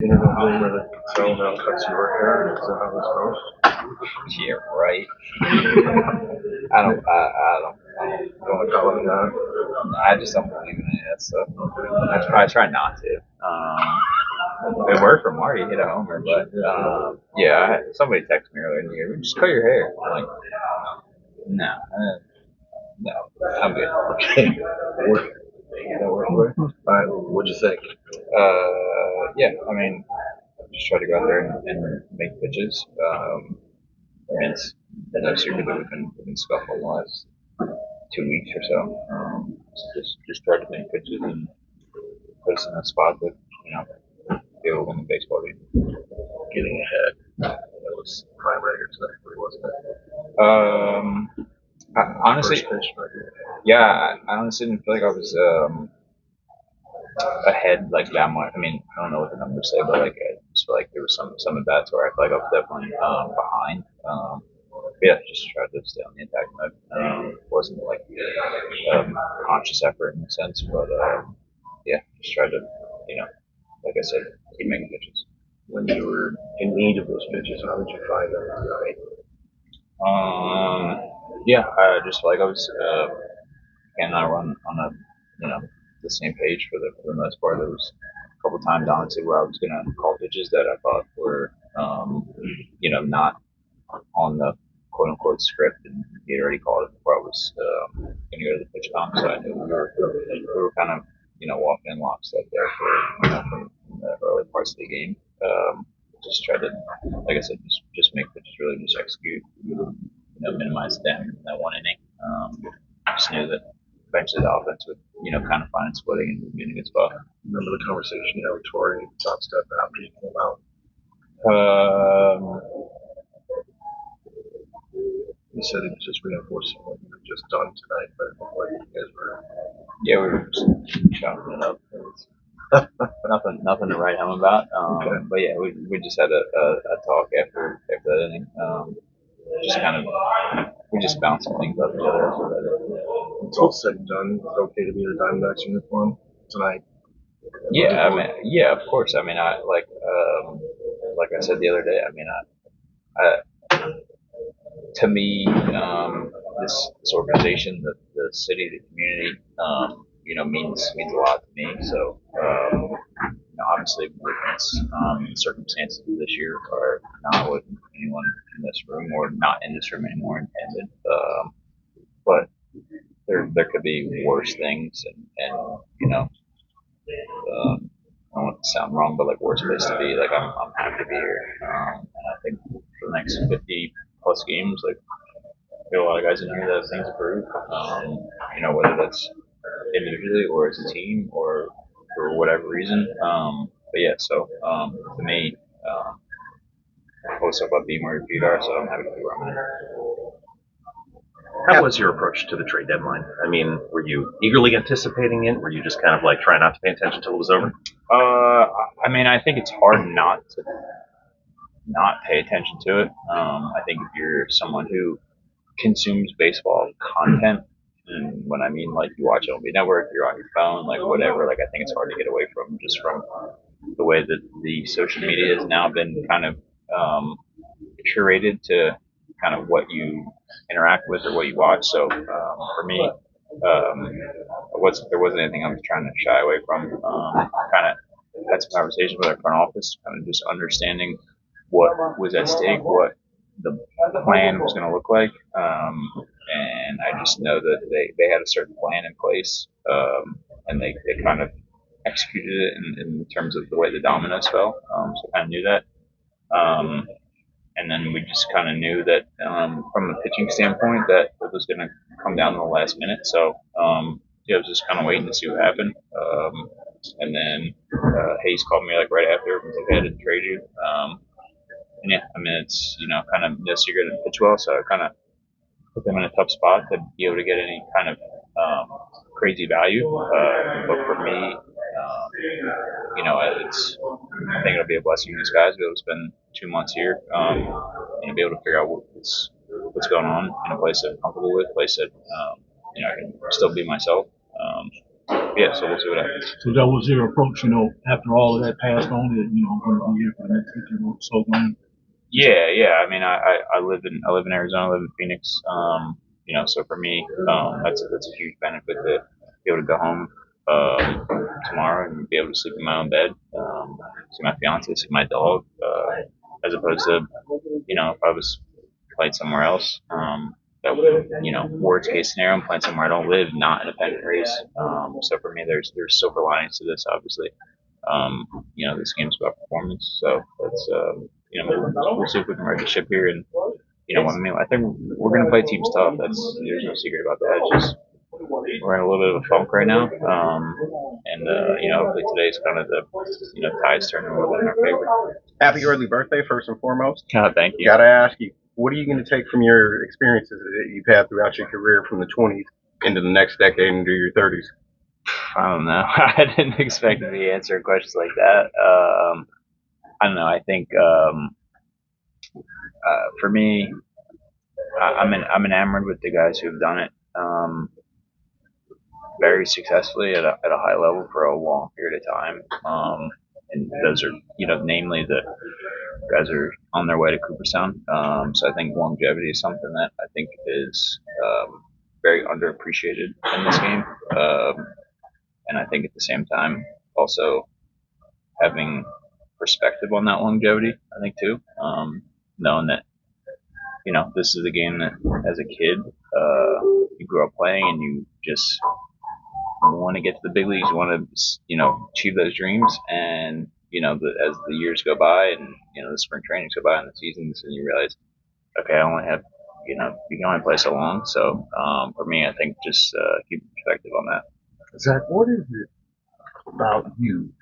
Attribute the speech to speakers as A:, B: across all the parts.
A: Internet rumor that Excel now cuts your hair. Is that how this
B: Yeah, right. I don't
A: goes? Call it that.
B: I just don't believe in any of that stuff. I try not to. It worked for Marty, hit a homer, but yeah, somebody texted me earlier in the year, just cut your hair. I'm like, no, no, I'm good.
A: Okay. That worked for you? All right. What'd you think?
B: Yeah, I mean, just try to go out there and make pitches. And it's no secret that we've been scuffling the last 2 weeks or so. Just tried to make pitches and put us in a spot that be able to win the baseball game.
A: Getting ahead. That was primary tonight, wasn't it?
B: Honestly,
A: First pitch, right?
B: yeah, I honestly didn't feel like I was ahead like that much. I mean, I don't know what the numbers say, but like I just feel like there was some at bats where I feel like I was definitely behind. Yeah, just tried to stay on the attack mode. Wasn't like conscious effort in a sense, but yeah, just tried to, like I said, keep making pitches.
A: When you were in need of those pitches, how did you find them tonight?
B: Yeah, I just feel like I was can I run on the same page for the most part. There was a couple times honestly where I was gonna call pitches that I thought were not on the quote unquote script, and he had already called it before I was gonna go to the pitch comp. So I knew we were kind of walking in lockstep there for from the early parts of the game. Just try to, like I said, just make pitches, really just execute, minimize damage in that one inning. Just knew that eventually the offense would, kind of find its footing and be in a good spot.
A: Remember the conversation you had with Tori top step after you came out?
B: Um,
A: He said he was just reinforcing what you had just done tonight, but it looked like you guys were.
B: yeah, we were just chopping it up. Nothing to write home about.
A: Okay.
B: But yeah, we just had a talk after that inning. Just kind of we just bounced some things off each other.
A: It's all said and done. It's okay to be in a Diamondbacks uniform tonight.
B: Yeah, I mean, yeah, of course. I mean, like I said the other day. I mean, to me, this organization, the city, the community, means a lot to me. So, obviously, the circumstances of this year are not what anyone in this room or not in this room anymore intended. But there could be worse things, and I don't want to sound wrong, but like worst place to be. Like I'm happy to be here, and I think for the next 50 plus games, like there are a lot of guys in here that have things to prove. Whether that's individually or as a team or for whatever reason. But yeah, so to me, close up about being where your feet are, so I'm happy to be where I'm at.
C: How was your approach to the trade deadline? I mean, were you eagerly anticipating it? Were you just kind of like trying not to pay attention until it was over?
B: I mean, I think it's hard not to not pay attention to it. I think if you're someone who consumes baseball content, and when I mean like you watch MLB Network, you're on your phone, like whatever, like I think it's hard to get away from just from the way that the social media has now been kind of curated to kind of what you interact with or what you watch. So for me, there wasn't anything I was trying to shy away from. Kind of had some conversations with our front office, kind of just understanding what was at stake, what the plan was going to look like. And I just know that they had a certain plan in place, and they kind of executed it in terms of the way the dominoes fell. So I kind of knew that. And then we just kind of knew that from a pitching standpoint that it was going to come down to the last minute. So yeah, I was just kind of waiting to see what happened. And then Hayes called me like right after and was like, "Hey, I didn't trade you." And yeah, I mean it's kind of no secret to pitch well, so I kind of put them in a tough spot to be able to get any kind of crazy value. But for me, I think it'll be a blessing in disguise to be able to spend 2 months here and be able to figure out what's going on in a place that I'm comfortable with, a place that I can still be myself. yeah, so we'll see what happens.
D: So that was your approach, after all of that passed on, that, I'm going to be here for the next 50 or so games?
B: Yeah. I mean, I live in Arizona, I live in Phoenix. So for me, that's a huge benefit to be able to go home tomorrow and be able to sleep in my own bed, see my fiance, see my dog, as opposed to if I was playing somewhere else. That would, worst case scenario, I'm playing somewhere I don't live, not in a pennant race. So for me, there's silver linings to this, obviously. This game's about performance, so that's we'll see if we can right the ship here. And I think we're gonna play teams tough. There's no secret about that. It's just we're in a little bit of a funk right now, hopefully today's kind of the tides turning a little bit in our favor.
E: Happy early birthday, first and foremost.
B: Thank you.
E: Gotta ask you, what are you going to take from your experiences that you've had throughout your career from the 20s into the next decade into your 30s?
B: I don't know. I didn't expect to be answering questions like that. I don't know. I think for me, I'm enamored with the guys who have done it very successfully at a high level for a long period of time. And those are, namely the guys are on their way to Cooperstown. So I think longevity is something that I think is very underappreciated in this game. And I think at the same time, also having perspective on that longevity, I think too, knowing that, this is a game that as a kid, you grew up playing and you just want to get to the big leagues, you want to, achieve those dreams. And, as the years go by and, the spring trainings go by and the seasons, and you realize, okay, I only have, you can only play so long. So, for me, I think just keep perspective on that.
F: Zach, what is it about you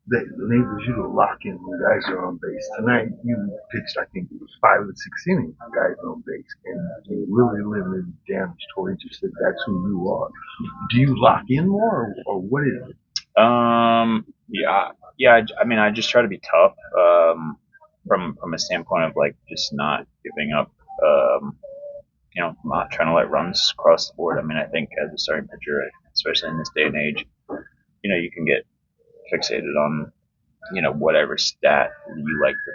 F: that enables you to lock in when guys are on base? Tonight, you pitched, I think it was 5 of the 6 innings, guys on base, and you really limited damage towards you. Said that's who you are. Do you lock in more, or what is it?
B: Yeah. I mean, I just try to be tough, from a standpoint of like just not giving up, not trying to let runs cross the board. I mean, I think as a starting pitcher, especially in this day and age, you can get fixated on, whatever stat you like to,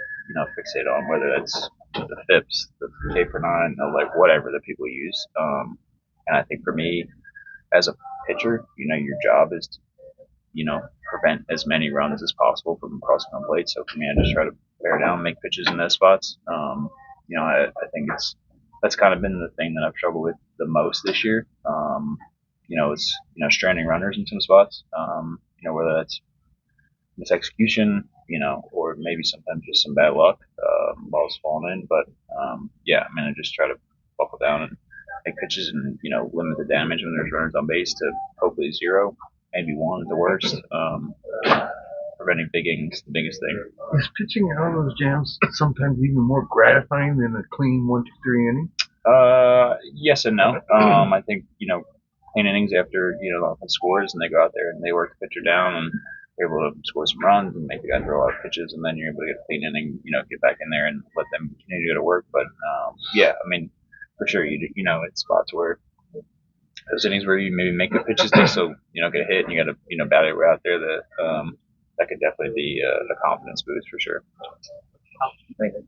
B: fixate on, whether that's the FIPS, the K per nine, like whatever that people use. And I think for me, as a pitcher, your job is to, prevent as many runs as possible from crossing the plate. So for me, I just try to bear down, make pitches in those spots. I think that's kind of been the thing that I've struggled with the most this year. It's stranding runners in some spots. Whether that's misexecution, or maybe sometimes just some bad luck, balls falling in. But I just try to buckle down and make pitches and limit the damage when there's runners on base to hopefully 0, maybe 1 at the worst. Preventing big innings, the biggest thing.
F: Is pitching out of those jams sometimes even more gratifying than a clean 1, 2, 3 inning?
B: Yes and no. I think clean innings after the offense scores and they go out there and they work the pitcher down and they're able to score some runs and make the guy throw a lot of pitches, and then you're able to get a clean inning, get back in there and let them continue to go to work. But I mean, for sure, it's spots where those innings where you maybe make the pitches, they still get a hit and you got to bat it out there. That could definitely be a confidence boost for sure.
D: Thank you.